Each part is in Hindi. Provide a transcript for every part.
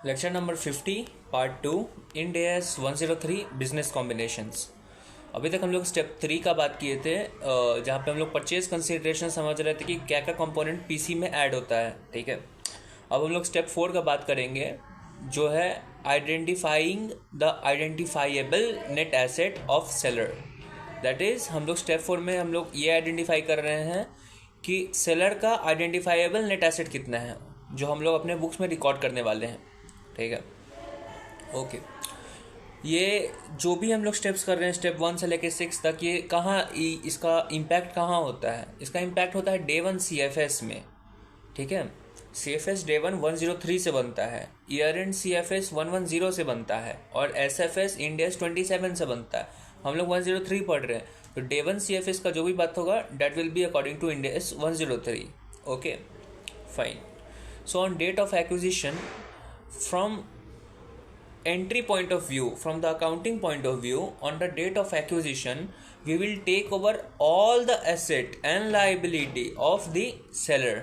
Lecture number 50 part 2 end AS 103 business combinations. अभी तक हम लोग स्टेप 3 का बात किए थे, जहाँ पे हम लोग परचेज कंसिडरेशन समझ रहे थे कि क्या क्या कंपोनेंट पीसी में ऐड होता है। ठीक है, अब हम लोग स्टेप 4 का बात करेंगे, जो है identifying the identifiable net asset of seller. That is हम लोग स्टेप 4 में हम लोग ये आइडेंटिफाई कर रहे हैं कि सेलर का आइडेंटिफाइएबल नेट एसेट कितना है, जो हम लोग अपने बुक्स में रिकॉर्ड करने वाले हैं। ठीक है, ओके। ये जो भी हम लोग स्टेप्स कर रहे हैं स्टेप 1 से लेकर 6 तक, ये कहाँ इसका इम्पैक्ट कहाँ होता है? इसका इम्पैक्ट होता है डे 1 CFS में। ठीक है, CFS डे 1 103 से बनता है, ईयर एंड CFS 110 से बनता है, और SFS इंड एस 27 से बनता है। हम लोग 103 पढ़ रहे हैं, तो डे 1 CFS का जो भी बात होगा date will be according to Ind AS 103। Okay, fine. So on date of acquisition, from entry point of view, from the accounting point of view, on the date of acquisition we will take over all the asset and liability of the seller,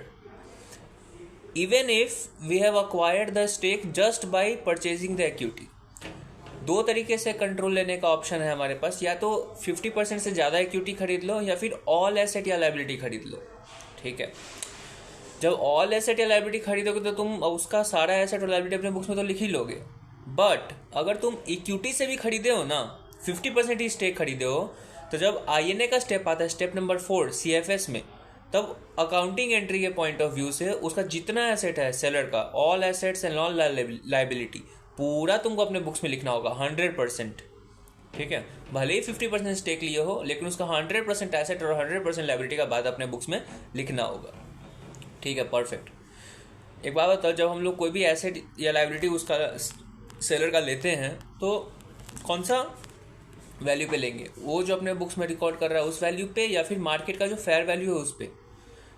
even if we have acquired the stake just by purchasing the equity. दो तरीके से कंट्रोल लेने का ऑप्शन है हमारे पास, या तो 50% से ज़्यादा इक्विटी खरीद लो, या फिर ऑल एसेट या लाइबिलिटी खरीद लो। ठीक है, जब ऑल एसेट या लाइबिलिटी खरीदोगे तो तुम उसका सारा एसेट और लाइबिलिटी अपने बुक्स में तो लिख ही लोगे, बट अगर तुम इक्विटी से भी खरीदे हो ना, 50% ही स्टेक खरीदे हो, तो जब INA का स्टेप आता है, स्टेप नंबर 4 CFS में, तब अकाउंटिंग एंट्री के पॉइंट ऑफ व्यू से उसका जितना एसेट है सेलर का, all assets and all liability, पूरा तुमको अपने बुक्स में लिखना होगा 100%। ठीक है, भले ही 50% स्टेक लिए हो, लेकिन उसका 100% एसेट और 100% लाइबिलिटी का बाद अपने बुक्स में लिखना होगा। ठीक है, परफेक्ट। एक बात बताओ, जब हम लोग कोई भी एसेट या लाइबिलिटी उसका सेलर का लेते हैं, तो कौन सा वैल्यू पे लेंगे? वो जो अपने बुक्स में रिकॉर्ड कर रहा है उस वैल्यू पे, या फिर मार्केट का जो फेयर वैल्यू है उस पर?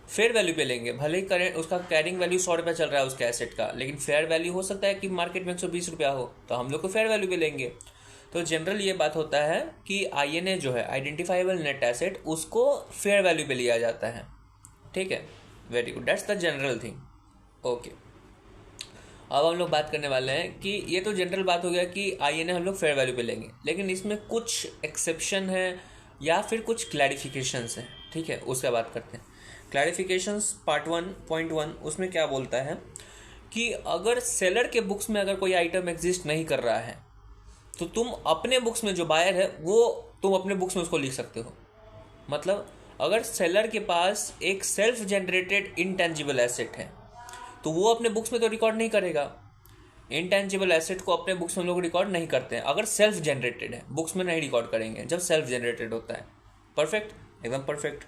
फेयर वैल्यू पे लेंगे। भले ही करेंट उसका कैरिंग वैल्यू 100 रुपये चल रहा है उसके एसेट का, लेकिन फेयर वैल्यू हो सकता है कि मार्केट में 120 रुपया हो, तो हम लोग को फेयर वैल्यू पे लेंगे। तो जनरल ये बात होता है कि INA जो है आइडेंटिफाइबल नेट एसेट, उसको फेयर वैल्यू पे लिया जाता है। ठीक है, very good, that's the general thing. Okay, अब हम लोग बात करने वाले हैं कि ये तो जनरल बात हो गया कि INA हम लोग फेयर वैल्यू पे लेंगे, लेकिन इसमें कुछ एक्सेप्शन है या फिर कुछ क्लैरिफिकेशंस हैं। ठीक है, उसका बात करते हैं। क्लैरिफिकेशंस पार्ट 1.1 उसमें क्या बोलता है कि अगर सेलर के बुक्स में अगर कोई आइटम एग्जिस्ट नहीं कर रहा है, तो तुम अपने बुक्स में जो बायर है वो तुम अपने बुक्स में उसको लिख सकते हो। मतलब अगर सेलर के पास एक सेल्फ जनरेटेड इनटेंजिबल एसेट है, तो वो अपने बुक्स में तो रिकॉर्ड नहीं करेगा। इनटेंजिबल एसेट को अपने बुक्स में लोग रिकॉर्ड नहीं करते हैं। अगर सेल्फ जनरेटेड है, बुक्स में नहीं रिकॉर्ड करेंगे जब सेल्फ जनरेटेड होता है। परफेक्ट, एकदम परफेक्ट।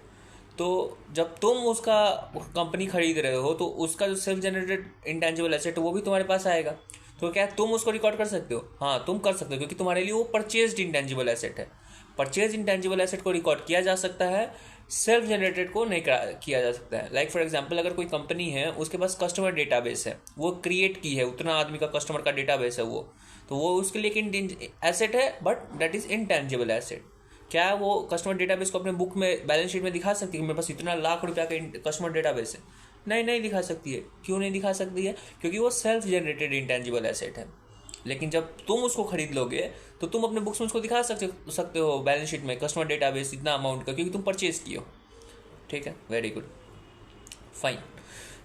तो जब तुम उसका कंपनी खरीद रहे हो, तो उसका जो सेल्फ जनरेटेड इनटेंजिबल एसेट है वो भी तुम्हारे पास आएगा। तो क्या तुम उसको रिकॉर्ड कर सकते हो? हाँ, तुम कर सकते हो, क्योंकि तुम्हारे लिए वो परचेज्ड इंटेंजिबल एसेट है। परचेज इंटेंजिबल एसेट को रिकॉर्ड किया जा सकता है, सेल्फ जनरेटेड को नहीं किया जा सकता है। लाइक फॉर एग्जांपल, अगर कोई कंपनी है, उसके पास कस्टमर डेटाबेस है, वो क्रिएट की है, उतना आदमी का कस्टमर का डेटाबेस है वो, तो वो उसके लिए एक एसेट है, but that is intangible asset. क्या वो कस्टमर डेटाबेस को अपने बुक में बैलेंस शीट में दिखा सकती है कि मेरे पास इतना लाख रुपया का कस्टमर डेटाबेस है? नहीं, नहीं दिखा सकती है। क्यों नहीं दिखा सकती है? क्योंकि वो सेल्फ जनरेटेड इंटेंजिबल एसेट है। लेकिन जब तुम उसको खरीद लोगे, तो तुम अपने बुक्स में उसको दिखा सकते हो बैलेंस शीट में, कस्टमर डेटाबेस इतना अमाउंट का, क्योंकि तुम परचेज किए हो। ठीक है, very good, fine.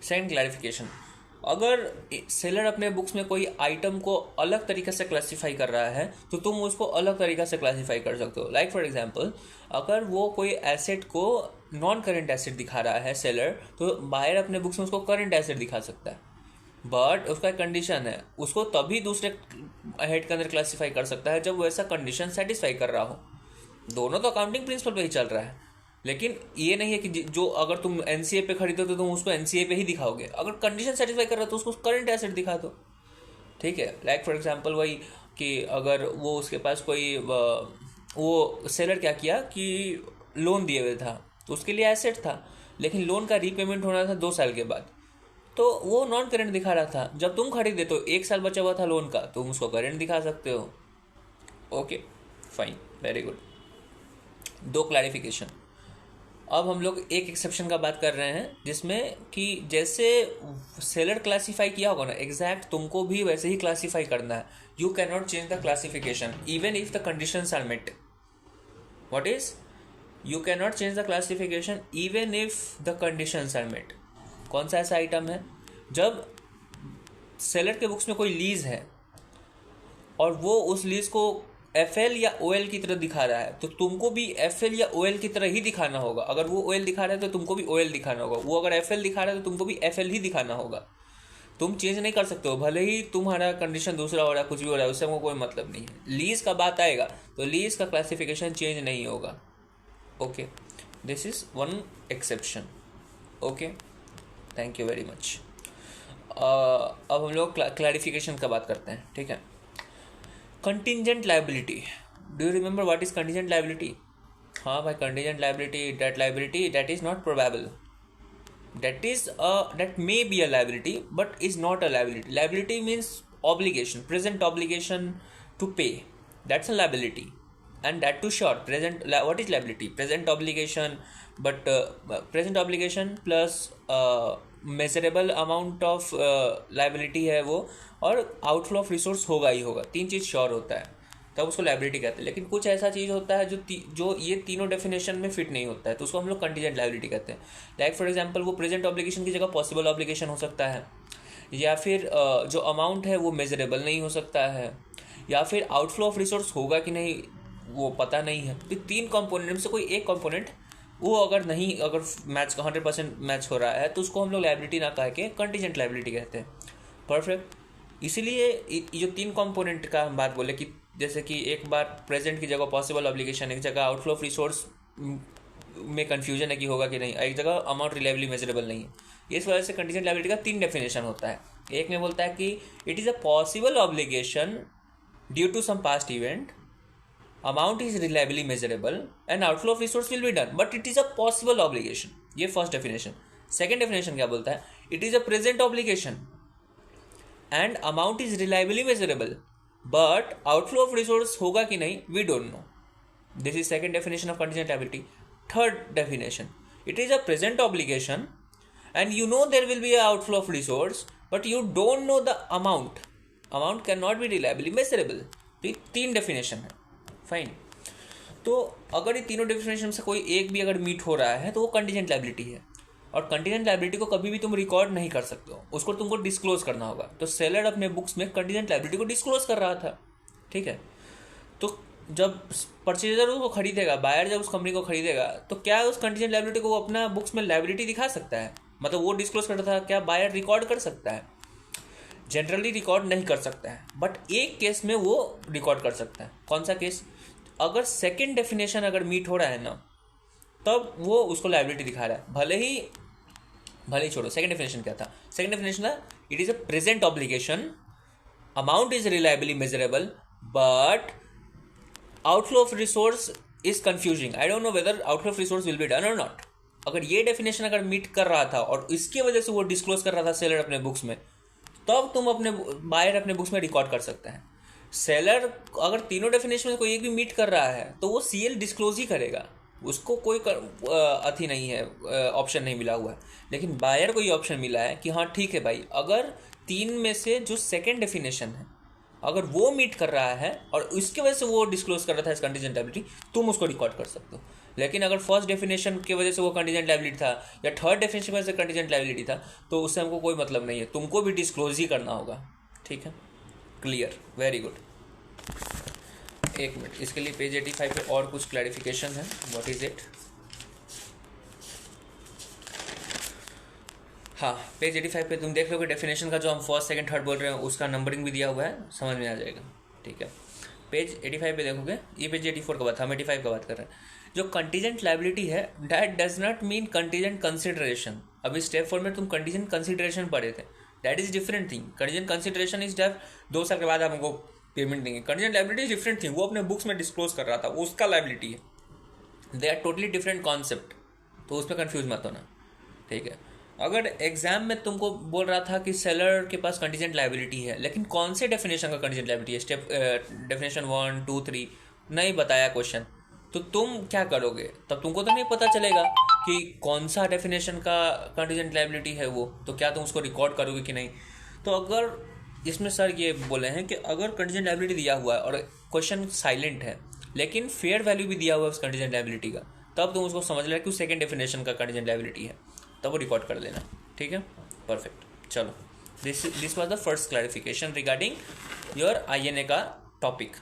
Second clarification, अगर सेलर अपने बुक्स में कोई आइटम को अलग तरीके से क्लासीफाई कर रहा है, तो तुम उसको अलग तरीके से क्लासीफाई कर सकते हो। लाइक फॉर एग्जांपल, अगर वो कोई एसेट को नॉन करेंट एसेट दिखा रहा है सेलर, तो बायर अपने बुक्स में उसको करेंट एसेट दिखा सकता है, बट उसका कंडीशन है, उसको तभी दूसरे हेड के अंदर क्लासीफाई कर सकता है जब वो ऐसा कंडीशन सेटिस्फाई कर रहा हो। दोनों तो अकाउंटिंग प्रिंसिपल पे ही चल रहा है, लेकिन ये नहीं है कि जो अगर तुम NCA पे खरीदो तो तुम उसको NCA पे ही दिखाओगे। अगर कंडीशन सेटिस्फाई कर रहा है तो उसको करंट एसेट दिखा दो। ठीक है, लाइक फॉर एग्जांपल वही कि अगर वो उसके पास कोई वो सेलर क्या किया कि लोन दिए हुए था, तो उसके लिए एसेट था, लेकिन लोन का रीपेमेंट होना था 2 साल के बाद, तो वो नॉन करेंट दिखा रहा था। जब तुम खरीदे तो 1 साल बचा हुआ था लोन का, तुम उसको करेंट दिखा सकते हो। Okay, fine, very good. दो क्लैरिफिकेशन। अब हम लोग एक एक्सेप्शन का बात कर रहे हैं, जिसमें कि जैसे सेलर क्लासीफाई किया होगा ना, एग्जैक्ट तुमको भी वैसे ही क्लासीफाई करना है. You can not change the classification even if the conditions are met. What is? You can not change the classification even if the conditions are met. कौन सा ऐसा आइटम है? जब सेलर के बुक्स में कोई लीज है और वो उस लीज को FL या OL की तरह दिखा रहा है, तो तुमको भी FL या OL की तरह ही दिखाना होगा. अगर वो OL दिखा रहा है तो तुमको भी OL दिखाना होगा. वो अगर FL दिखा रहा है तो तुमको भी FL ही दिखाना होगा. तुम चेंज नहीं कर सकते हो, भले ही तुम्हारा कंडीशन दूसरा हो रहा है, कुछ भी हो रहा है, उससे हमको कोई मतलब नहीं है. लीज का बात आएगा तो लीज का क्लासिफिकेशन चेंज नहीं होगा. Okay, this is one exception. Okay, thank you very much. अब हम लोग क्लैरिफिकेशन का बात करते हैं. ठीक है. Contingent liability. Do you remember what is contingent liability? हाँ भाई, contingent liability that is not probable. That may be a liability but is not a liability. Liability means obligation, present obligation to pay. That's a liability, and that too short. What is liability? Present obligation, but present obligation plus measurable amount of liability है वो, और outflow of resource होगा ही होगा. तीन चीज़ श्योर होता है तब उसको लाइबिलिटी कहते हैं. लेकिन कुछ ऐसा चीज़ होता है जो ये तीनों डेफिनेशन में फिट नहीं होता है, तो उसको हम लोग कंटीजेंट लाइबिलिटी कहते हैं. लाइक फॉर एग्जांपल, वो प्रेजेंट ऑब्लिगेशन की जगह पॉसिबल ऑब्लिगेशन हो सकता है, या फिर जो अमाउंट है वो मेजरेबल नहीं हो सकता है, या फिर आउटफ्लो ऑफ रिसोर्स होगा कि नहीं वो पता नहीं है. तो तीन कंपोनेंट में से कोई एक कंपोनेंट वो अगर मैच 100% मैच हो रहा है तो उसको हम लोग लाइबिलिटी ना कह के कंटीजेंट लाइबिलिटी कहते हैं. परफेक्ट. इसीलिए जो तीन कंपोनेंट का हम बात बोले कि जैसे कि एक बार प्रेजेंट की जगह पॉसिबल ऑब्लिगेशन, एक जगह आउटफ्लो ऑफ रिसोर्स में कंफ्यूजन है कि होगा कि नहीं, एक जगह अमाउंट रिलायबली मेजरेबल नहीं है. इस वजह से कंटीजेंट लायबिलिटी का तीन डेफिनेशन होता है. एक में बोलता है कि it is a possible obligation due to some past event, amount is reliably measurable and outflow of resource will be done, but it is a possible obligation. ये फर्स्ट डेफिनेशन. सेकेंड डेफिनेशन क्या बोलता है? It is a present obligation and amount is reliably measurable but outflow of resource होगा कि नहीं we don't know. This is second definition of contingent liability. Third definition, it is a present obligation and you know there will be a outflow of resource but you don't know the amount cannot be reliably measurable. तो ये तीन डेफिनेशन है. फाइन. तो अगर ये तीनों डेफिनेशन से कोई एक भी अगर मीट हो रहा है तो वो कंटीजेंट लायबिलिटी है. और कंटीजेंट लायबिलिटी को कभी भी तुम रिकॉर्ड नहीं कर सकते हो, उसको तुमको डिस्क्लोज करना होगा. तो सेलर अपने बुक्स में कंटीजेंट लायबिलिटी को डिस्क्लोज कर रहा था. ठीक है. तो जब परचेजर उसको खरीदेगा, बायर जब उस कंपनी को खरीदेगा, तो क्या उस कंटीजेंट लायबिलिटी को वो अपना बुक्स में लायबिलिटी दिखा सकता है? मतलब वो डिस्क्लोज करता था, क्या बायर रिकॉर्ड कर सकता है? जनरली रिकॉर्ड नहीं कर सकता है, बट एक केस में वो रिकॉर्ड कर सकता है. कौन सा केस? अगर सेकंड डेफिनेशन अगर मीट हो रहा है ना, तब वो उसको लायबिलिटी दिखा रहा है. भले ही छोड़ो, सेकंड डेफिनेशन क्या था? सेकंड डेफिनेशन था it is a present obligation, amount is reliably measurable but outflow of resource is confusing. I don't know whether outflow of resource will be done और नॉट. अगर ये डेफिनेशन अगर मीट कर रहा था और इसकी वजह से वो डिस्क्लोज कर रहा था सेलर अपने बुक्स में, तब तुम अपने बायर अपने बुक्स में रिकॉर्ड कर सकते हैं. सेलर अगर तीनों डेफिनेशन में कोई एक भी मीट कर रहा है तो वो CL डिस्क्लोज ही करेगा, उसको कोई अथी नहीं है, ऑप्शन नहीं मिला हुआ है. लेकिन बायर को ये ऑप्शन मिला है कि हाँ ठीक है भाई, अगर तीन में से जो सेकेंड डेफिनेशन है अगर वो मीट कर रहा है और उसकी वजह से वो डिस्क्लोज कर रहा था इस कंटीजेंट लायबिलिटी, तुम उसको रिकॉर्ड कर सकते हो. लेकिन अगर फर्स्ट डेफिनेशन की वजह से वो कंटीजेंट लायबिलिटी था या थर्ड डेफिनेशन की वजह से कंटीजेंट लायबिलिटी था, तो उससे हमको कोई मतलब नहीं है, तुमको भी डिस्क्लोज ही करना होगा. ठीक है. क्लियर. Very good. एक मिनट, इसके लिए पेज 85 पे और कुछ क्लैरिफिकेशन है. What is it? हाँ, पेज 85 पे तुम देख लो कि डेफिनेशन का जो हम फर्स्ट सेकंड थर्ड बोल रहे हैं उसका नंबरिंग भी दिया हुआ है, समझ में आ जाएगा. ठीक है. पेज 85 पे देखोगे, ये पेज 84 का बात, हम 85 का बात कर रहे हैं. जो कंटीजेंट लायबिलिटी है that does not mean contingent consideration. अभी स्टेप 4 में तुम कंटीजेंट कंसिडरेशन पढ़े थे, that is different thing. Contingent consideration is that 2 साल के बाद हमको पेमेंट देंगे. Contingent liability is different thing. वो अपने बुक्स में डिस्क्लोज कर रहा था, वो उसका लायबिलिटी है. They are totally different concept, तो उसमें कंफ्यूज मत होना. ठीक है. अगर एग्जाम में तुमको बोल रहा था कि सेलर के पास कंटीजेंट लायबिलिटी है, लेकिन कौन से डेफिनेशन का कंटीजेंट लायबिलिटी है, स्टेप डेफिनेशन 1 2 3 नहीं बताया क्वेश्चन, तो तुम क्या करोगे? तब तुमको तो नहीं पता चलेगा कि कौन सा डेफिनेशन का कंटीजेंट लायबिलिटी है वो, तो क्या तुम उसको रिकॉर्ड करोगे कि नहीं। तो अगर इसमें सर ये बोले हैं कि अगर कंटीजेंट लायबिलिटी दिया हुआ है और क्वेश्चन साइलेंट है लेकिन फेयर वैल्यू भी दिया हुआ है उस कंटीजेंट लायबिलिटी का, तब तुम उसको समझ लेना कि सेकंड डेफिनेशन का कंटीजेंट लायबिलिटी है, तब वो रिकॉर्ड कर लेना। ठीक है, परफेक्ट। चलो, this was the first clarification regarding your INA का टॉपिक।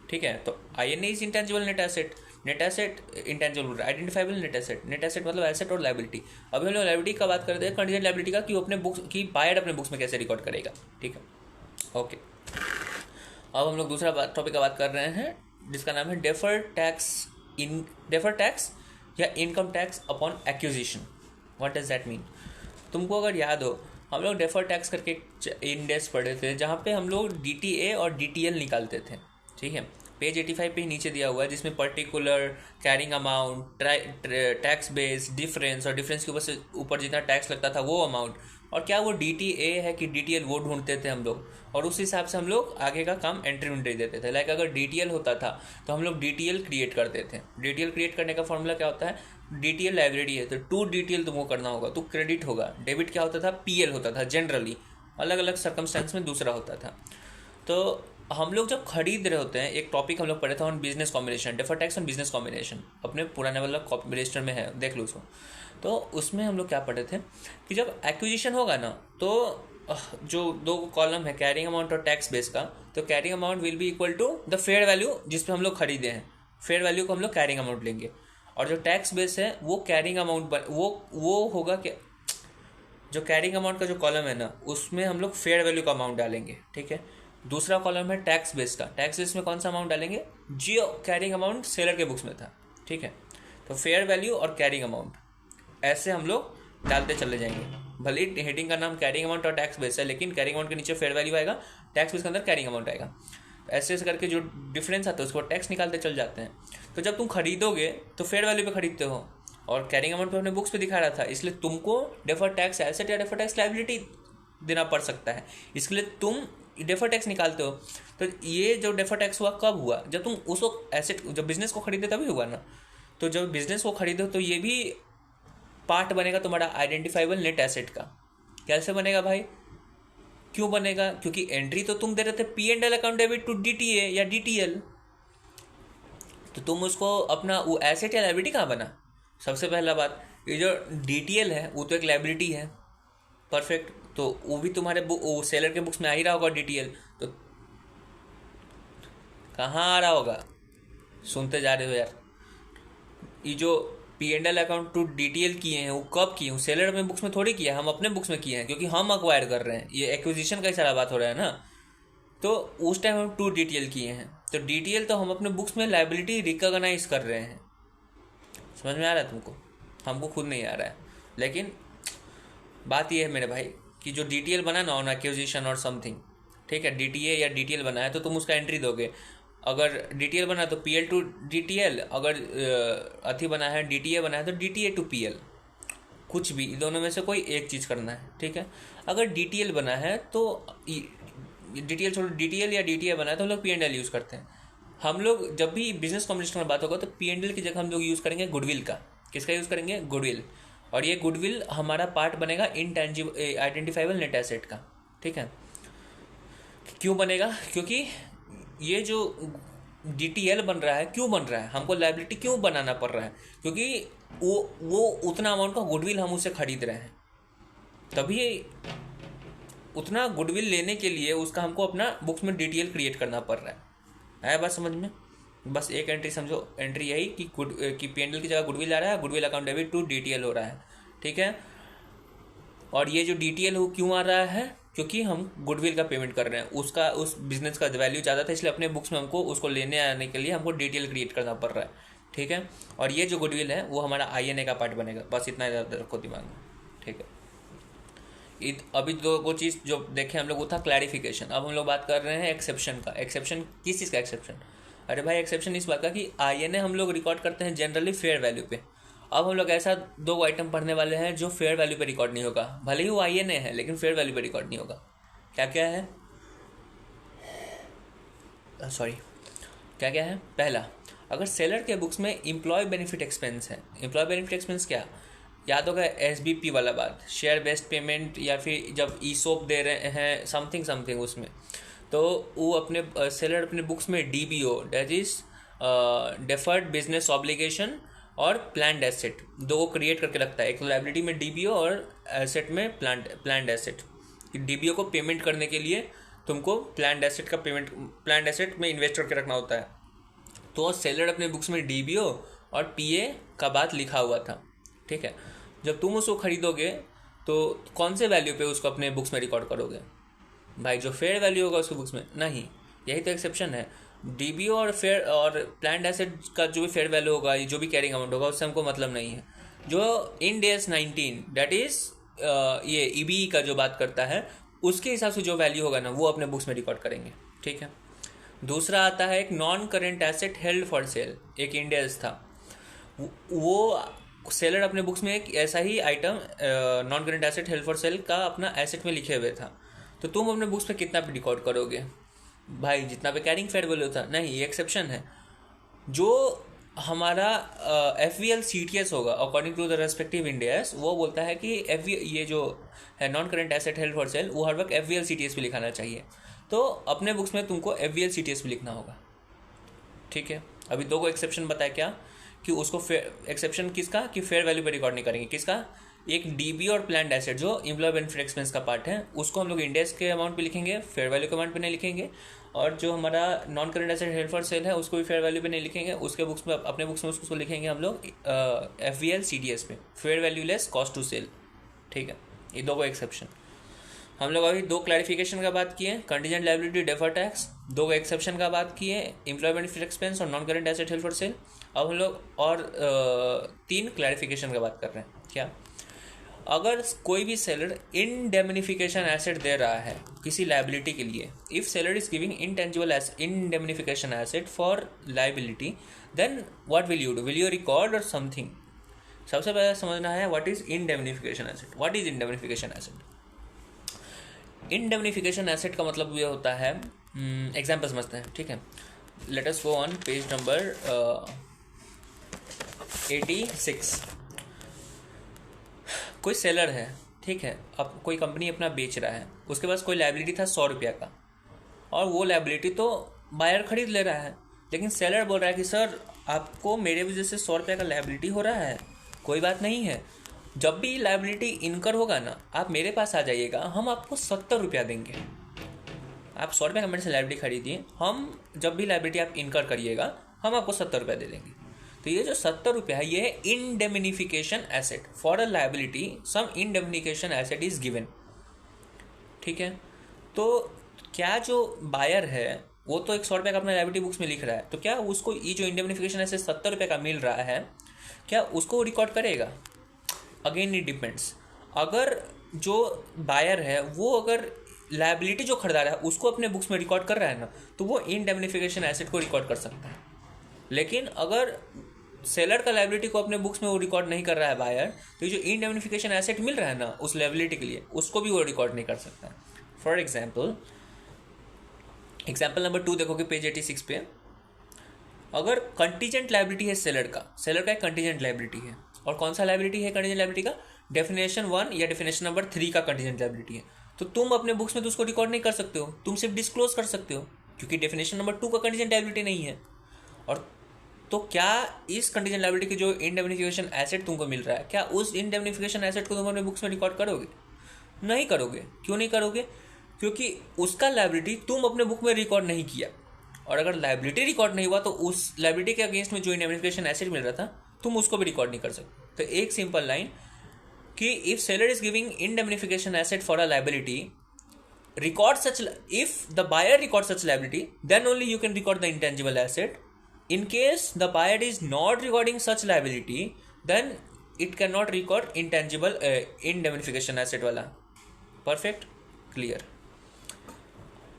ठीक है, तो INA is intangible net asset, net asset intangible, identifiable net asset, net asset मतलब एसेट और लायबिलिटी। अभी हम लोग लायबिलिटी का बात करते हैं, कंटीजेंट लायबिलिटी का, कि वो अपने बुक्स की बायर्ड अपने बुक्स में कैसे रिकॉर्ड करेगा। ठीक है, ओके। अब हम लोग दूसरा टॉपिक का बात कर रहे हैं जिसका नाम है डेफर्ड टैक्स या income tax upon acquisition. What does that mean? तुमको अगर याद हो, हम लोग डेफर्ड टैक्स करके इंडेक्स पढ़े थे जहाँ पे हम लोग DTA और DTL निकालते थे। ठीक है, पेज 85 पे ही नीचे दिया हुआ है, जिसमें particular, carrying amount, tax base, difference, और डिफरेंस के ऊपर जितना टैक्स लगता था वो अमाउंट, और क्या वो DTA है कि DTL वो ढूंढते थे हम लोग, और उस हिसाब से हम लोग आगे का काम एंट्री देते थे। लाइक अगर DTL होता था तो हम लोग DTL क्रिएट करते थे। DTL क्रिएट करने का फॉर्मूला क्या होता है? DTL लाइब्रेरी है तो टू DTL तुमको करना होगा तो क्रेडिट होगा। डेबिट क्या होता था? PL होता था। जनरली अलग अलग सर्कमस्टेंस में दूसरा होता था। तो हम लोग जब खरीद रहे होते हैं, एक टॉपिक हम लोग पढ़े थे on business combination, deferred tax on business combination, अपने पुराने वाला कॉपी रजिस्टर में है, देख लो उसको। तो उसमें हम लोग क्या पढ़े थे कि जब एक्विजिशन होगा ना, तो जो दो कॉलम है कैरिंग अमाउंट और टैक्स बेस का, तो carrying amount will be equal to the fair value जिस पे हम लोग खरीदे हैं, फेयर वैल्यू को हम लोग कैरिंग अमाउंट लेंगे, और जो टैक्स बेस है वो कैरिंग अमाउंट वो होगा कि जो कैरिंग अमाउंट का जो कॉलम है ना, उसमें हम लोग फेयर वैल्यू का अमाउंट डालेंगे। ठीक है, दूसरा कॉलम है टैक्स बेस का, टैक्स बेस में कौन सा अमाउंट डालेंगे? जो कैरिंग अमाउंट सेलर के बुक्स में था। ठीक है, तो फेयर वैल्यू और कैरिंग अमाउंट ऐसे हम लोग डालते चले जाएंगे। भले ही हेडिंग का नाम कैरिंग अमाउंट और टैक्स बेस है, लेकिन कैरिंग अमाउंट के नीचे फेयर वैल्यू आएगा, टैक्स बेस के अंदर कैरिंग अमाउंट आएगा। ऐसे ऐसे करके जो डिफरेंस आता है उसको टैक्स निकालते चल जाते हैं। तो जब तुम खरीदोगे तो फेयर वैल्यू पे खरीदते हो, और कैरिंग अमाउंट पे अपने बुक्स पे दिखा रहा था, इसलिए तुमको डेफर्ड टैक्स एसेट या डेफर्ड टैक्स लायबिलिटी देना पड़ सकता है। इसके लिए तुम डेफर्ड टैक्स निकालते हो। तो ये जो डेफर्ड टैक्स हुआ कब हुआ? जब तुम उसको एसेट, जब बिजनेस को खरीदे तभी हुआ ना। तो जब बिजनेस को खरीदो तो ये भी पार्ट बनेगा तुम्हारा आइडेंटिफाइबल नेट एसेट का। कैसे बनेगा भाई? क्यों बनेगा? क्योंकि एंट्री तो तुम दे रहे थे P&L account debit to DTA या DTL, तो तुम उसको अपना वो एसेट या लायबिलिटी कहाँ बना? सबसे पहला बात, ये जो DTL है वो तो एक लायबिलिटी है। परफेक्ट, तो वो भी तुम्हारे वो सेलर के बुक्स में आ ही रहा होगा DTL। तो कहाँ आ रहा होगा? सुनते जा रहे हो यार। ये जो P&L अकाउंट टू DTL किए हैं वो कब किए हैं? सेलर में बुक्स में थोड़ी किया है, हम अपने बुक्स में किए हैं, क्योंकि हम अक्वायर कर रहे हैं। ये एक्विजिशन का ही सारा बात हो रहा है ना। तो उस टाइम हम टू DTL किए हैं, तो DTL तो हम अपने बुक्स में लायबिलिटी रिकॉग्नाइज कर रहे हैं। समझ में आ रहा है तुमको? हमको खुद नहीं आ रहा है, लेकिन बात यह है मेरे भाई कि जो DTL बना ना ऑन एक्विजिशन और समथिंग, ठीक है, DTA या DTL बना है तो तुम उसका एंट्री दोगे। अगर DTL बना तो PL टू DTL, अगर अथी बना है DTA बना है तो DTA टू PL, कुछ भी दोनों में से कोई एक चीज़ करना है। ठीक है, अगर DTL बना है तो DTL छोड़ो, DTL या DTA बना है तो हम लोग P&L यूज़ करते हैं। हम लोग जब भी बिजनेस कॉम्बिनेशन में बात होगा तो P&L की जगह हम लोग यूज़ करेंगे गुडविल का। किसका यूज़ करेंगे? गुडविल। और ये गुडविल हमारा पार्ट बनेगा इंटेंजिबल आइडेंटिफाइबल नेट एसेट का। ठीक है, क्यों बनेगा? क्योंकि ये जो DTL बन रहा है, क्यों बन रहा है, हमको लायबिलिटी क्यों बनाना पड़ रहा है? क्योंकि वो उतना अमाउंट का गुडविल हम उससे खरीद रहे हैं, तभी उतना गुडविल लेने के लिए उसका हमको अपना बुक्स में DTL क्रिएट करना पड़ रहा है। आया बात समझ में? बस एक एंट्री समझो, एंट्री यही कि P&L की जगह गुडविल आ रहा है, goodwill account debit to DTL हो रहा है। ठीक है, और ये जो DTL हो क्यों आ रहा है? क्योंकि हम गुडविल का पेमेंट कर रहे हैं, उसका उस बिजनेस का वैल्यू ज़्यादा था, इसलिए अपने बुक्स में हमको उसको लेने आने के लिए हमको DTL क्रिएट करना पड़ रहा है। ठीक है, और ये जो गुडविल है वो हमारा INA का पार्ट बनेगा। बस इतना ज़्यादा रखो दिमाग में। ठीक है, अभी दो चीज़ जो देखें हम लोग वो था क्लैरिफिकेशन। अब हम लोग बात कर रहे हैं एक्सेप्शन का। एक्सेप्शन किस चीज़ का एक्सेप्शन? अरे भाई एक्सेप्शन इस बात का कि INA हम लोग रिकॉर्ड करते हैं जनरली फेयर वैल्यू पे। अब हम लोग ऐसा दो आइटम पढ़ने वाले हैं जो फेयर वैल्यू पे रिकॉर्ड नहीं होगा, भले ही वो INA है लेकिन फेयर वैल्यू पे रिकॉर्ड नहीं होगा। क्या क्या है? क्या क्या है? पहला, अगर सेलर के बुक्स में एम्प्लॉय बेनिफिट एक्सपेंस है। एम्प्लॉय बेनिफिट एक्सपेंस क्या? याद होगा SBP वाला बात, शेयर बेस्ड पेमेंट, या फिर जब ईसोप दे रहे हैं समथिंग समथिंग उसमें, तो वो अपने सेलर अपने बुक्स में DBO, that is deferred business obligation और प्लान्ड एसेट, दो को क्रिएट करके रखता है। एक तो लाइबिलिटी में DBO और एसेट में प्लान्ड एसेट। DBO को पेमेंट करने के लिए तुमको प्लान्ड एसेट का पेमेंट, प्लान्ड एसेट में इन्वेस्ट करके रखना होता है। तो सेलर अपने बुक्स में DBO और PA का बात लिखा हुआ था, ठीक है। जब तुम उसको खरीदोगे तो कौन से वैल्यू पे उसको अपने बुक्स में रिकॉर्ड करोगे भाई? जो फेयर वैल्यू होगा उसके बुक्स में नहीं। यही तो एक्सेप्शन है। DBO और फेयर और प्लान्ड एसेट का जो भी फेयर वैल्यू होगा, जो भी कैरिंग अमाउंट होगा, उससे हमको मतलब नहीं है। जो इंड AS 19 दैट इज ये EBE का जो बात करता है, उसके हिसाब से जो वैल्यू होगा ना, वो अपने बुक्स में रिकॉर्ड करेंगे, ठीक है। दूसरा आता है एक non current asset held for sale, एक इंड AS था। वो सेलर अपने बुक्स में एक ऐसा ही item non current asset held for sale का अपना एसेट में लिखे हुए था। तो तुम अपने बुक्स में कितना पे रिकॉर्ड करोगे भाई? जितना पे कैरिंग फेयर वैल्यू था। नहीं, ये एक्सेप्शन है। जो हमारा FVL CTS होगा according to the respective Ind AS, वो बोलता है कि ये जो है non current asset held for sale, वो हर वक्त FVL CTS पे लिखाना चाहिए। तो अपने बुक्स में तुमको FVL CTS पे लिखना होगा, ठीक है। अभी दो को एक्सेप्शन बताया क्या, कि उसको एक्सेप्शन किसका, कि फेयर वैल्यू पे रिकॉर्ड नहीं करेंगे। किसका? एक DB और प्लान्ड एसेट जो एम्प्लॉय बेनिफिट एक्सपेंस का पार्ट है, उसको हम लोग इंड AS के अमाउंट पे लिखेंगे, फेयर वैल्यू के अमाउंट पे नहीं लिखेंगे। और जो हमारा non current asset held for sale है, उसको भी फेयर वैल्यू पे नहीं लिखेंगे। उसके बुक्स में, अपने बुक्स में उसको लिखेंगे हम लोग FVL CTS पे, fair value less cost to sell, ठीक है। ये दो को एक्सेप्शन। हम लोग अभी दो क्लैरिफिकेशन का बात किए, कंटीजेंट लायबिलिटी, डेफर्ड टैक्स। दो एक्सेप्शन का बात किए, एम्प्लॉय बेनिफिट एक्सपेंस और non current asset held for cell. अब हम लोग और 3 क्लैरिफिकेशन का बात कर रहे हैं। क्या? अगर कोई भी सेलर इंडेमनिफिकेशन एसेट दे रहा है किसी लायबिलिटी के लिए, if seller is giving intangible indemnification asset for liability, then what will you do? Will you record or something? सबसे पहले समझना है what is indemnification asset. What is indemnification asset? Indemnification asset का मतलब ये होता है, एग्जाम्पल समझते हैं, ठीक है। Let us go on page number 86। कोई सेलर है, ठीक है, अब कोई कंपनी अपना बेच रहा है, उसके पास कोई लायबिलिटी था 100 रुपया का, और वो लायबिलिटी तो बायर खरीद ले रहा है, लेकिन सेलर बोल रहा है कि सर आपको मेरे वजह से 100 रुपये का लायबिलिटी हो रहा है, कोई बात नहीं है, जब भी लायबिलिटी इनकर होगा ना, आप मेरे पास आ जाइएगा, हम आपको 70 रुपया देंगे। आप 100 रुपये का मेरे से लायबिलिटी खरीदिए, हम जब भी लायबिलिटी आप इनकर करिएगा, हम आपको 70 रुपया दे देंगे। तो ये जो 70 रुपया है, ये है indemnification asset for a liability, some indemnification asset is given, ठीक है। तो क्या जो बायर है वो तो 100 रुपये का अपना लायबिलिटी बुक्स में लिख रहा है, तो क्या उसको ये जो इंडेमनिफिकेशन एसेट 70 रुपये का मिल रहा है, क्या उसको रिकॉर्ड करेगा? Again it depends. अगर जो बायर है वो अगर लायबिलिटी जो खरीदा रहा है उसको अपने बुक्स में रिकॉर्ड कर रहा है ना, तो वो इंडेमनिफिकेशन एसेट को रिकॉर्ड कर सकता है। लेकिन अगर सेलर का लायबिलिटी को अपने बुक्स में वो रिकॉर्ड नहीं कर रहा है बायर, तो जो इंडेमनिफिकेशन एसेट मिल रहा है ना उस लायबिलिटी के लिए, उसको भी वो रिकॉर्ड नहीं कर सकता। फॉर एग्जाम्पल नंबर 2 देखोगे पेज 86 पे, अगर कंटीजेंट लायबिलिटी है सेलर का एक कंटीजेंट लायबिलिटी है, और कौन सा लायबिलिटी है कंटीजेंट लायबिलिटी का? डेफिनेशन 1 या डेफिनेशन नंबर 3 का कंटीजेंट लायबिलिटी है। तो तुम अपने बुक्स में तो उसको रिकॉर्ड नहीं कर सकते हो, तुम सिर्फ डिस्क्लोज कर सकते हो, क्योंकि डेफिनेशन नंबर 2 का कंटीजेंट लायबिलिटी नहीं है। और तो क्या इस कंटीजेंट लायबिलिटी की जो इंडेमनिफिकेशन एसेट तुमको मिल रहा है, क्या उस इंडेमनिफिकेशन एसेट को तुम अपने बुक्स में रिकॉर्ड करोगे? नहीं करोगे। क्यों नहीं करोगे? क्योंकि उसका लायबिलिटी तुम अपने बुक में रिकॉर्ड नहीं किया, और अगर लायबिलिटी रिकॉर्ड नहीं हुआ तो उस लायबिलिटी के अगेंस्ट में जो इंडेमनिफिकेशन एसेट मिल रहा था तुम उसको भी रिकॉर्ड नहीं कर सकते। तो एक सिंपल लाइन कि if seller is giving indemnification asset for a liability, record such, if the buyer records such liability, then only you can record the intangible asset. In case the buyer is not recording such liability, then it cannot record intangible indemnification asset वाला। Perfect, clear.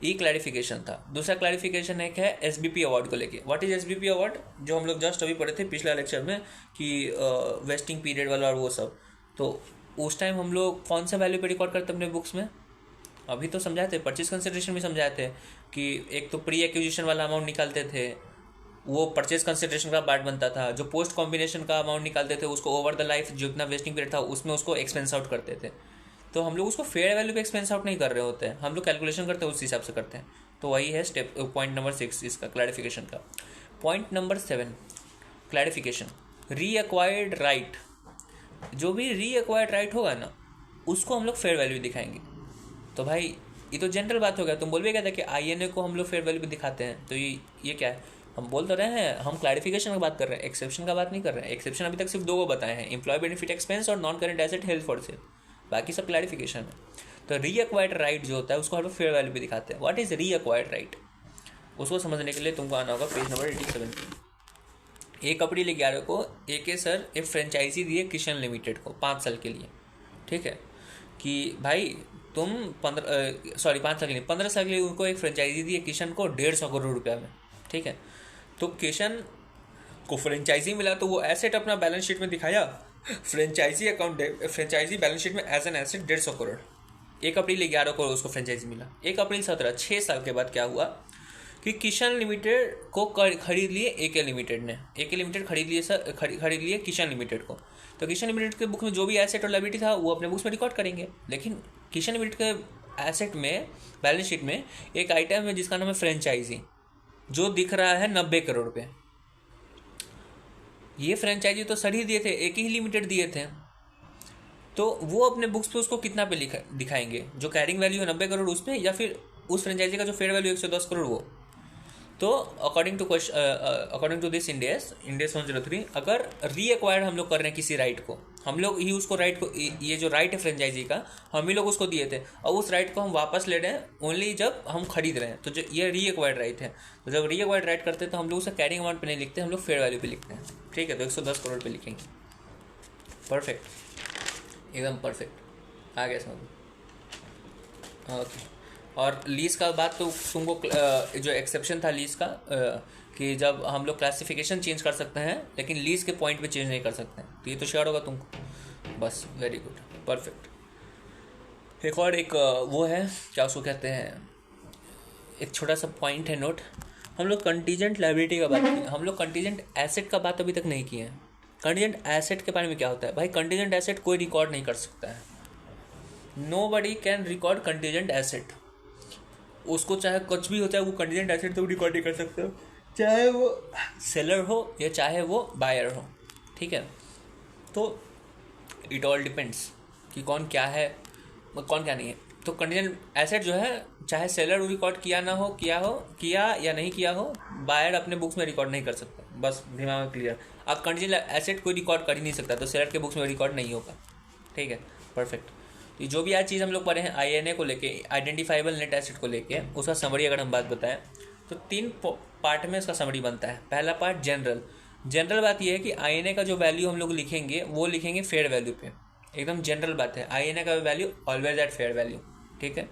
ये क्लैरिफिकेशन था। दूसरा क्लैरिफिकेशन एक है SBP अवार्ड को लेके। What is SBP award? जो हम लोग जस्ट अभी पढ़े थे पिछला लेक्चर में कि वेस्टिंग पीरियड वाला और वो सब, तो उस टाइम हम लोग कौन सा वैल्यू पे रिकॉर्ड करते अपने बुक्स में? अभी तो समझाए थे, परचेज कंसिडरेशन भी समझाए थे कि एक तो प्री एक्विजिशन वाला अमाउंट निकालते थे, वो परचेज कंसिडरेशन का पार्ट बनता था। जो पोस्ट कॉम्बिनेशन का अमाउंट निकालते थे उसको ओवर द लाइफ जितना वेस्टिंग पीरियड था उसमें उसको एक्सपेंस आउट करते थे। तो हम लोग उसको फेयर वैल्यू पे एक्सपेंस आउट नहीं कर रहे होते हैं, हम लोग कैलकुलेशन करते हैं उस हिसाब से करते हैं। तो वही है स्टेप पॉइंट नंबर 6 इसका क्लैरिफिकेशन का। Point number 7 clarification. री एक्वायर्ड राइट, जो भी री एक्वायर्ड राइट होगा ना उसको हम लोग फेयर वैल्यू दिखाएंगे। तो भाई ये तो जनरल बात हो गया। तुम बोल भी कहते कि आईएनए को हम लोग फेयर वैल्यू पे दिखाते हैं, तो ये क्या है? हम बोल तो रहे हैं, हम क्लैरिफिकेशन की बात कर रहे हैं, एक्सेप्शन का बात नहीं कर रहे हैं। एक्सेप्शन अभी तक सिर्फ 2 को बताए हैं, एम्प्लॉय बेनिफिट एक्सपेंस और non current asset held for cell, बाकी सब क्लैरिफिकेशन है। तो री एक्वायर्ड राइट जो होता है उसको हम लोग फेयर वैल्यू पे दिखाते हैं। व्हाट इज री एक्वायर्ड राइट? उसको समझने के लिए तुमको आना होगा पेज नंबर 87। 1 अप्रैल 11 को AK सर एक फ्रेंचाइजी दिए किशन लिमिटेड को 5 साल के लिए। ठीक है कि भाई तुम 5 साल के लिए 15 साल के लिए उनको एक फ्रेंचाइजी दी है किशन को 150 करोड़ रुपया में। ठीक है, तो किशन को फ्रेंचाइजी मिला तो वो एसेट अपना बैलेंस शीट में दिखाया, franchisee account franchisee balance sheet में एज एन एसेट 150 करोड़। 1 अप्रैल 11 को उसको फ्रेंचाइजी मिला। 1 अप्रैल 17, 6 साल के बाद क्या हुआ कि किशन लिमिटेड को खरीद लिए AK लिमिटेड ने। AK लिमिटेड खरीद लिए किशन लिमिटेड को। तो किशन लिमिटेड के बुक में जो भी एसेट और लायबिलिटी था वो अपने बुक्स में रिकॉर्ड करेंगे। लेकिन किशन लिमिटेड के एसेट में बैलेंस शीट में एक आइटम है जिसका नाम है फ्रेंचाइजी, जो दिख रहा है 90 करोड़ पे। ये फ्रेंचाइजी तो सर ही दिए थे, एक ही लिमिटेड दिए थे। तो वो अपने बुक्स पे उसको कितना पे दिखाएंगे? जो कैरिंग वैल्यू है 90 करोड़ उसमें, या फिर उस फ्रेंचाइजी का जो फेयर वैल्यू 110 करोड़ वो। तो अकॉर्डिंग टू दिस इंडेस 103, अगर री एक्वायर्ड हम लोग कर रहे हैं किसी राइट को, हम लोग ही उसको राइट को, ये जो राइट है फ्रेंचाइजी का हम ही लोग उसको दिए थे और उस राइट को हम वापस ले रहे हैं ओनली जब हम खरीद रहे हैं, तो जो ये री एक्वायर्ड राइट है। तो जब री एक्वायर्ड राइट करते हैं तो हम लोग उसे कैरिंग अमाउंट पे नहीं लिखते, हम लोग फेयर वैल्यू पे लिखते हैं। ठीक है, तो 110 करोड़ पे लिखेंगे। परफेक्ट, एकदम परफेक्ट, आ गया समझ। ओके, और लीज का बात तो तुमको जो एक्सेप्शन था लीज का कि जब हम लोग क्लासिफिकेशन चेंज कर सकते हैं लेकिन लीज के पॉइंट पे चेंज नहीं कर सकते हैं, तो ये तो श्योर होगा तुमको। बस वेरी गुड, परफेक्ट। एक और एक वो है, क्या उसको कहते हैं, एक छोटा सा पॉइंट है नोट। हम लोग कंटीजेंट लायबिलिटी का बात किए, हम लोग कंटीजेंट एसेट का बात अभी तक नहीं किए हैं। कंटीजेंट एसेट के बारे में क्या होता है भाई? कंटीजेंट एसेट कोई रिकॉर्ड नहीं कर सकता है। Nobody can record contingent asset. उसको चाहे कुछ भी हो, चाहे वो कंटीजेंट एसेट तो रिकॉर्ड नहीं कर सकते हो, चाहे वो सेलर हो या चाहे वो बायर हो। ठीक है, तो इट ऑल डिपेंड्स कि कौन क्या है कौन क्या नहीं है। तो कंटीजेंट एसेट जो है चाहे सेलर रिकॉर्ड किया ना हो, किया या नहीं किया हो, बायर अपने बुक्स में रिकॉर्ड नहीं कर सकता। बस दिमाग में क्लियर। अब कंटीजेंट एसेट कोई रिकॉर्ड कर ही नहीं सकता, तो सेलर के बुक्स में रिकॉर्ड नहीं होगा। ठीक है, परफेक्ट। तो जो भी आज चीज़ हम लोग पढ़े हैं आईएनए को लेके, आइडेंटिफाइबल नेट एसेट को लेके, उसका समरी अगर हम बात बताएं तो 3 पार्ट में उसका समरी बनता है। पहला पार्ट जनरल बात यह है कि आईएनए का जो वैल्यू हम लोग लिखेंगे वो लिखेंगे फेयर वैल्यू पे। एकदम जनरल बात है, आईएनए का value always at fair value. ठीक है।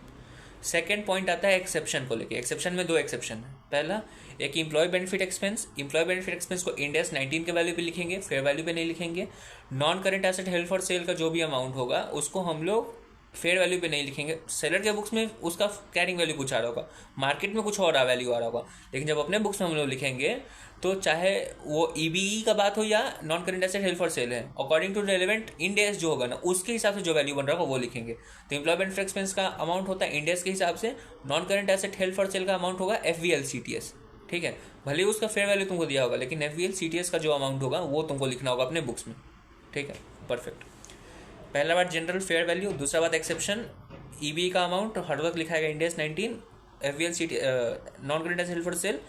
सेकेंड पॉइंट आता है एक्सेप्शन को लेके। एक्सेप्शन में 2 एक्सेप्शन है। पहला एक एम्प्लॉय बेनिफिट एक्सपेंस को इंड AS 19 के वैल्यू पे लिखेंगे, फेयर वैल्यू पे नहीं लिखेंगे। Non current asset held for sale का जो भी अमाउंट होगा उसको हम लोग फेयर वैल्यू पे नहीं लिखेंगे। सेलर के बुक्स में उसका कैरिंग वैल्यू कुछ आ रहा होगा, मार्केट में कुछ और वैल्यू आ रहा होगा, लेकिन जब अपने बुक्स में हम लोग लिखेंगे तो चाहे वो EBE का बात हो या non current asset held for sale है, according to relevant Ind AS जो होगा ना उसके हिसाब से जो वैल्यू बन रहा होगा वो लिखेंगे। तो एम्प्लॉय बेनिफिट एक्सपेंस का अमाउंट होता है इंड AS के हिसाब से, non current asset held for sale का अमाउंट होगा FVL CTS। ठीक है, भले ही उसका फेयर वैल्यू तुमको दिया होगा लेकिन FVL CTS का जो अमाउंट होगा वो तुमको लिखना होगा अपने बुक्स में। ठीक है, परफेक्ट। पहला बात जनरल फेयर वैल्यू, दूसरा बात एक्सेप्शन, EBE का अमाउंट हर वक्त लिखा है Ind AS 19, FVL CTS non current asset held for sale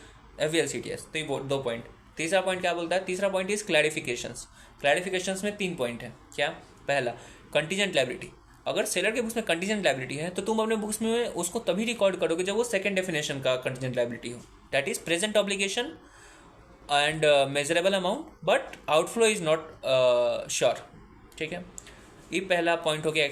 FVL CTS। तो ये 2 पॉइंट। तीसरा पॉइंट क्या बोलता है? तीसरा पॉइंट इज क्लैरिफिकेशंस। क्लैरिफिकेशंस में 3 पॉइंट है। क्या? पहला कंटीजेंट लायबिलिटी। अगर सेलर के बुक्स में कंटीजेंट लायबिलिटी है तो तुम अपने बुक्स में उसको तभी रिकॉर्ड करोगे जब वो सेकंड डेफिनेशन का कंटीजेंट लायबिलिटी हो, that is present obligation and measurable amount but outflow is not sure. ठीक है, ये पहला पॉइंट हो गया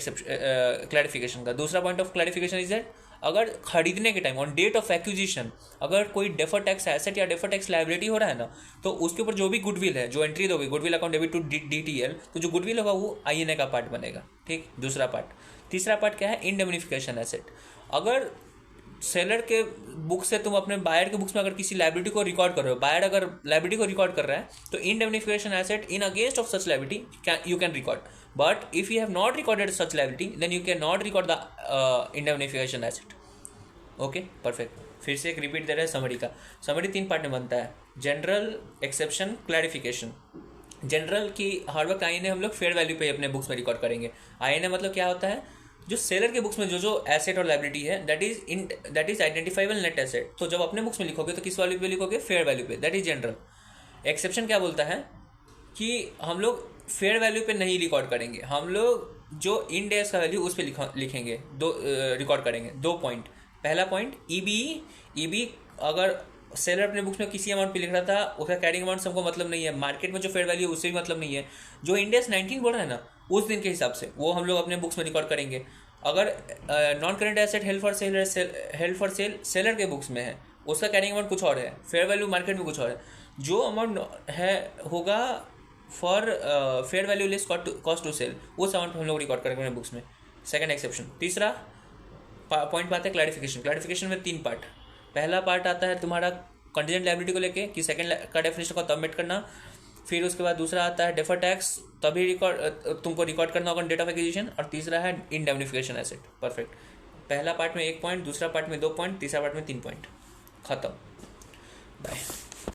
क्लैरिफिकेशन का। दूसरा point of clarification is that अगर खरीदने के time on date of acquisition अगर कोई डेफर टैक्स एसेट या डेफर टैक्स लायबिलिटी हो रहा है ना, तो उसके ऊपर जो भी गुडविल है, जो एंट्री दोगे, goodwill account debit to DTL, तो जो गुडविल होगा वो INA का पार्ट बनेगा। ठीक, दूसरा पार्ट। तीसरा पार्ट क्या है? Indemnification asset. अगर सेलर के बुक से तुम अपने बायर के बुक्स में अगर किसी लाइबिलिटी को रिकॉर्ड कर रहे हो, बायर अगर लाइबिलिटी को रिकॉर्ड कर रहा है, तो indemnification asset in against of such liability you can record. But if you have not recorded such liability then you can not record the indemnification asset. Okay, perfect. फिर से एक रिपीट दे रहे हैं समरी का. समरी 3 पार्ट में बनता है: जनरल, एक्सेप्शन, क्लैरिफिकेशन. जनरल की हार्डवर्क आई ने हम लोग फेयर वैल्यू पे अपने बुक्स में रिकॉर्ड करेंगे. आई ने मतलब क्या होता है, जो सेलर के बुक्स में जो एसेट और लाइबिलिटी है that is identifiable net asset. तो जब अपने बुक्स में लिखोगे तो किस वैल्यू पे लिखोगे? फेयर वैल्यू पे. That is general. एक्सेप्शन क्या बोलता है कि हम लोग फेयर वैल्यू पे नहीं रिकॉर्ड करेंगे, हम लोग जो इन डेज का वैल्यू उस पर लिखेंगे, रिकॉर्ड करेंगे. 2 पॉइंट. पहला पॉइंट ईबी अगर सेलर अपने बुक्स में किसी अमाउंट पे लिख रहा था, उसका कैरिंग अमाउंट हमको मतलब नहीं है, मार्केट में जो फेयर वैल्यू उससे भी मतलब नहीं है. जो इंडेक्स 19 बोल रहा है ना, उस दिन के हिसाब से वो हम लोग अपने बुक्स में रिकॉर्ड करेंगे. अगर non current asset held for cell seller के बुक्स में है, उसका कैरिंग अमाउंट कुछ और है, फेयर वैल्यू मार्केट में कुछ और है. जो अमाउंट है होगा for fair value less cost to sell, उस अमाउंट हम लोग रिकॉर्ड करेंगे अपने बुक्स में. Second exception. तीसरा पॉइंट पाता है क्लैरिफिकेशन. क्लैरिफिकेशन में 3 पार्ट. पहला पार्ट आता है तुम्हारा कंटीजेंट लायबिलिटी को लेके कि सेकंड का डेफिनेशन को तब मेट करना. फिर उसके बाद दूसरा आता है डेफर टैक्स, तभी तुमको रिकॉर्ड करना होगा डेट ऑफ एक्विजिशन. और तीसरा है इंडेमनिफिकेशन एसेट. परफेक्ट. पहला पार्ट में 1 पॉइंट, दूसरा पार्ट में 2 पॉइंट, तीसरा पार्ट में 3 पॉइंट. खत्म. बाय.